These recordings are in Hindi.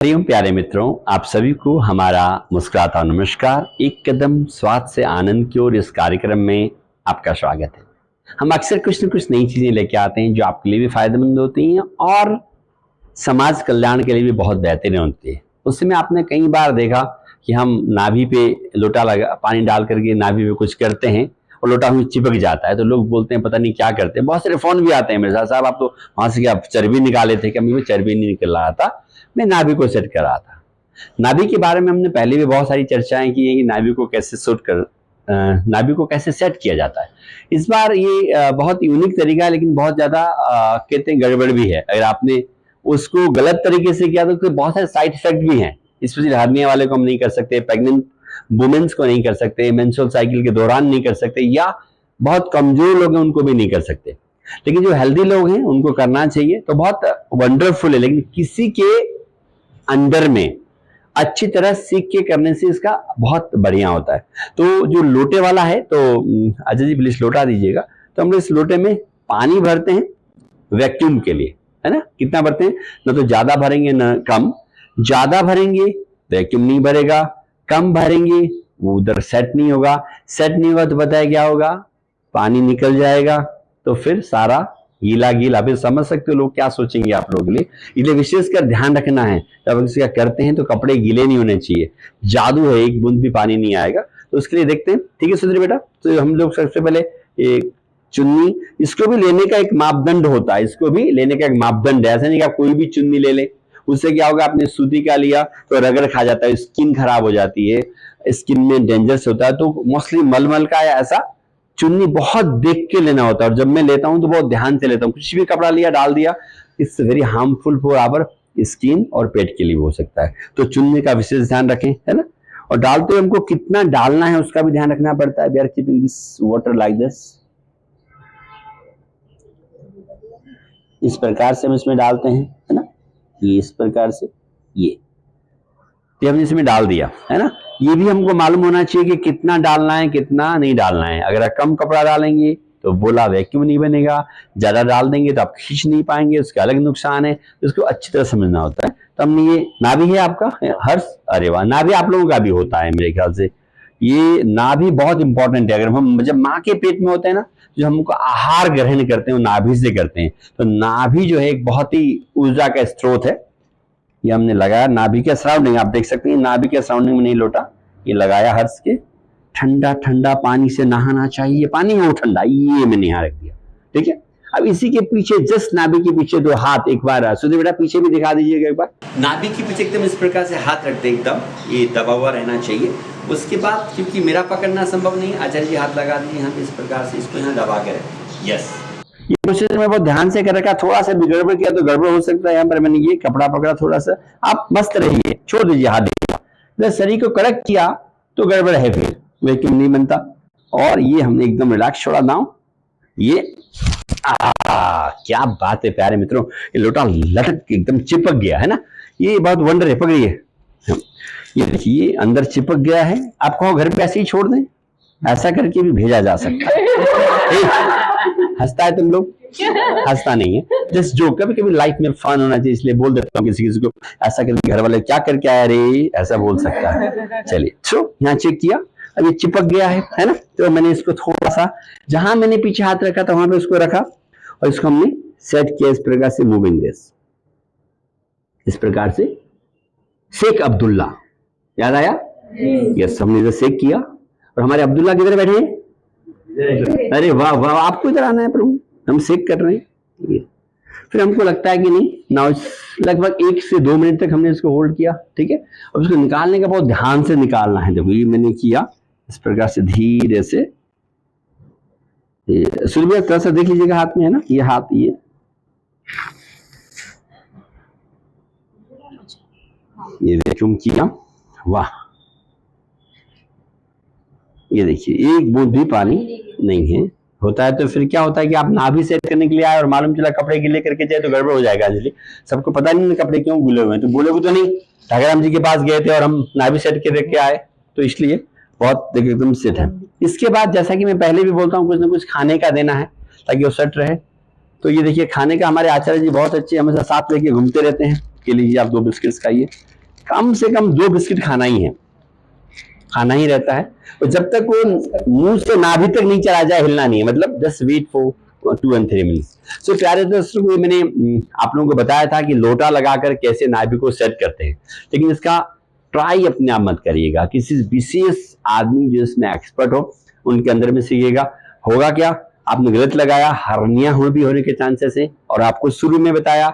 हरिओम प्यारे मित्रों, आप सभी को हमारा मुस्कुराता नमस्कार। एक कदम स्वाद से आनंद की ओर इस कार्यक्रम में आपका स्वागत है। हम अक्सर कुछ न कुछ नई चीजें लेके आते हैं जो आपके लिए भी फायदेमंद होती हैं और समाज कल्याण के लिए भी बहुत बेहतरीन होती है। उस समय आपने कई बार देखा कि हम नाभि पे लोटा लगा पानी डाल करके नाभि पे कुछ करते हैं और लोटा हमें चिपक जाता है, तो लोग बोलते हैं पता नहीं क्या करते हैं। बहुत सारे फोन भी आते हैं मेरे साथ, साहब आप तो वहां से क्या चर्बी निकाले थे? क्या? मैं चर्बी नहीं निकल रहा था, मैं नाभि को सेट कर रहा था। नाभि के बारे में हमने पहले भी बहुत सारी चर्चाएं की हैं कि नाभि को कैसे नाभि को कैसे सेट किया जाता है। इस बार ये बहुत यूनिक तरीका है, लेकिन बहुत ज्यादा कहते हैं गड़बड़ भी है। अगर आपने उसको गलत तरीके से किया तो बहुत सारे साइड इफेक्ट भी हैं। स्पेशली हर्निया वाले को हम नहीं कर सकते, प्रेग्नेंट वुमेन्स को नहीं कर सकते, मेंस्ट्रुअल साइकिल के दौरान नहीं कर सकते, या बहुत कमजोर लोग हैं उनको भी नहीं कर सकते। लेकिन जो हेल्दी लोग हैं उनको करना चाहिए, तो बहुत वंडरफुल है। लेकिन किसी के अंदर में अच्छी तरह सीख के करने से इसका बहुत बढ़िया होता है। तो जो लोटे वाला है, तो अजय जी प्लीज लोटा दीजिएगा। तो हम लोग इस लोटे में पानी भरते हैं वैक्यूम के लिए, है ना। कितना भरते हैं? ना तो ज्यादा भरेंगे ना कम। ज्यादा भरेंगे वैक्यूम नहीं भरेगा, कम भरेंगे वो उधर सेट नहीं होगा। सेट नहीं होगा तो पता है क्या होगा? पानी निकल जाएगा, तो फिर सारा गीला गीला। अभी समझ सकते हो लोग क्या सोचेंगे आप लोगों के लिए। इसलिए विशेषकर ध्यान रखना है, जब इसका करते हैं तो कपड़े गीले नहीं होने चाहिए। जादू है, एक बूंद भी पानी नहीं आएगा। तो उसके लिए देखते हैं, ठीक है सुधीर बेटा। तो हम लोग सबसे पहले एक चुन्नी, इसको भी लेने का एक मापदंड होता है, इसको भी लेने का एक मापदंड है। ऐसा नहीं कि आप कोई भी चुन्नी ले लें, उससे क्या होगा? आपने सूती का लिया तो रगड़ खा जाता है, स्किन खराब हो जाती है, स्किन में डेंजरस होता है। तो मोस्टली मलमल का या ऐसा चुन्नी बहुत देख के लेना होता है। और जब मैं लेता हूं तो बहुत ध्यान से लेता हूं। कुछ भी कपड़ा लिया डाल दिया, it's very harmful for our skin और पेट के लिए हो सकता है। तो चुन्नी का विशेष ध्यान रखें, है ना। और डालते हुए हमको कितना डालना है उसका भी ध्यान रखना पड़ता है। We are keeping this water like this, इस प्रकार से हम इसमें डालते हैं, है ना। ये इस प्रकार से ये हमने इसमें डाल दिया, है ना। ये भी हमको मालूम होना चाहिए कि कितना डालना है कितना नहीं डालना है। अगर आप कम कपड़ा डालेंगे तो बोला वैक्यूम नहीं बनेगा, ज्यादा डाल देंगे तो आप खींच नहीं पाएंगे, उसका अलग नुकसान है। इसको अच्छी तरह समझना होता है। तो हमने ये नाभि है आपका हर्ष, अरे वाह, नाभि आप लोगों का भी होता है मेरे ख्याल से। ये नाभि बहुत इंपॉर्टेंट है। अगर हम जब माँ के पेट में होते हैं ना, जो हमको आहार ग्रहण करते हैं वो नाभि से करते हैं। तो नाभि जो है एक बहुत ही ऊर्जा का स्रोत है। ये हमने लगाया नाभि के सराउंडिंग, आप देख सकते हैं नाभि के सराउंडिंग में नहीं लोटा, ये लगाया हर्ष के। ठंडा ठंडा पानी से नहाना चाहिए, पानी है वो ठंडा, ये मैंने यहाँ रख दिया, ठीक है। अब इसी के पीछे जस्ट नाभि के पीछे दो हाथ, एक बार सुधीर बेटा पीछे भी दिखा दीजिएगा एक बार। नाभि के पीछे एकदम इस प्रकार से हाथ रखते हैं, एकदम ये दबा हुआ रहना चाहिए। उसके बाद क्योंकि मेरा पकड़ना संभव नहीं, आचार्य जी हाथ लगा दिए, हम इस प्रकार से इसको यहाँ दबा के रखें। यस, ये प्रोसेस में बहुत ध्यान से कर रखा। थोड़ा सा भी गड़बड़ किया तो गड़बड़ हो सकता है। यहाँ पर मैंने ये कपड़ा पकड़ा थोड़ा सा, आप मस्त रहिए, छोड़ दीजिए हाथ। देखिए शरीर को करेक्ट किया तो गड़बड़ है, फिर वैक्यूम नहीं बनता। और ये हमने एकदम रिलैक्स छोड़ा दांव। ये क्या बात है प्यारे मित्रों, ये लोटा लटक एकदम चिपक गया है ना। ये बहुत वंडर है, पकड़िए। ये देखिए अंदर चिपक गया है। आप कहो घर पे ऐसे ही छोड़ दें, ऐसा करके भी भेजा जा सकता है। हंसता है तुम लोग? हंसता नहीं है, जस्ट जो कभी कभी लाइफ में फन होना चाहिए, इसलिए बोल देता हूँ किसी किसी को। ऐसा करके घर वाले क्या करके आया रे, ऐसा बोल सकता है। चलिए, तो यहाँ चेक किया, अब ये चिपक गया है ना। तो मैंने इसको थोड़ा सा, जहां मैंने पीछे हाथ रखा था वहां पे उसको रखा और इसको हमने सेट किया इस प्रकार से, मूविंग दिस, इस प्रकार से। शेख अब्दुल्ला याद आया? यस, हमने इधर शेख किया। और हमारे अब्दुल्ला किधर बैठे हैं? अरे वाह वाह, आपको इधर आना है प्रभु, हम शेक कर रहे हैं। ये फिर हमको लगता है कि नहीं ना, लगभग 1 से 2 मिनट तक हमने इसको होल्ड किया, ठीक है। अब इसको निकालने का बहुत ध्यान से निकालना है। देखो ये मैंने किया इस प्रकार से, धीरे से। सूर्य थोड़ा सा देख लीजिएगा हाथ में, है ना, ये हाथ, ये वैक्यूम किया, वाह। ये देखिए एक बूंद भी पानी नहीं है। होता है तो फिर क्या होता है कि आप नाभि सेट करने के लिए आए और मालूम चला कपड़े गिले करके जाए तो गड़बड़ हो जाएगा। अंजलि, सबको पता नहीं कपड़े क्यों गिले हुए हैं, तो बोलोगे तो नहीं। ठाकराम जी के पास गए थे और हम नाभि सेट के रख के आए, तो इसलिए बहुत देखिए एकदम सेट है। इसके बाद जैसा कि मैं पहले भी बोलता हूँ, कुछ ना कुछ खाने का देना है ताकि वो सेट रहे। तो ये देखिए खाने का हमारे आचार्य जी बहुत अच्छे, हमेशा साथ लेके घूमते रहते हैं। के लीजिए आप 2 बिस्किट्स खाइए, कम से कम 2 बिस्किट खाना ही है, खाना ही रहता है। और जब तक वो मुंह से नाभि तक नहीं चला जाए हिलना नहीं है, मतलब just wait for 2 and 3 minutes. So प्यारे दोस्तों, को मैंने आप लोगों को बताया था कि लोटा लगाकर कैसे नाभि को सेट करते हैं, लेकिन इसका ट्राई अपने आप मत करिएगा, किसी विशेष आदमी जो इसमें एक्सपर्ट हो उनके अंदर में सीखिएगा। होगा क्या, आपने गलत लगाया, हर्निया भी होने के चांसेस है। और आपको शुरू में बताया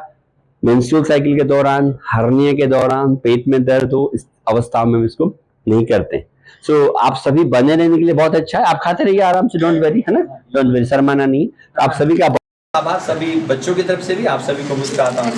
मेंस्ट्रुअल साइकिल के दौरान, हर्निया के दौरान, पेट में दर्द हो, इस अवस्था में इसको नहीं करते। सो आप सभी बने रहने के लिए बहुत अच्छा है, आप खाते रहिए आराम से, डोंट वरी, है ना, डोंट वरी, शर्माना नहीं। तो आप सभी का आभार, सभी बच्चों की तरफ से भी आप सभी को मुस्कुराता हूं।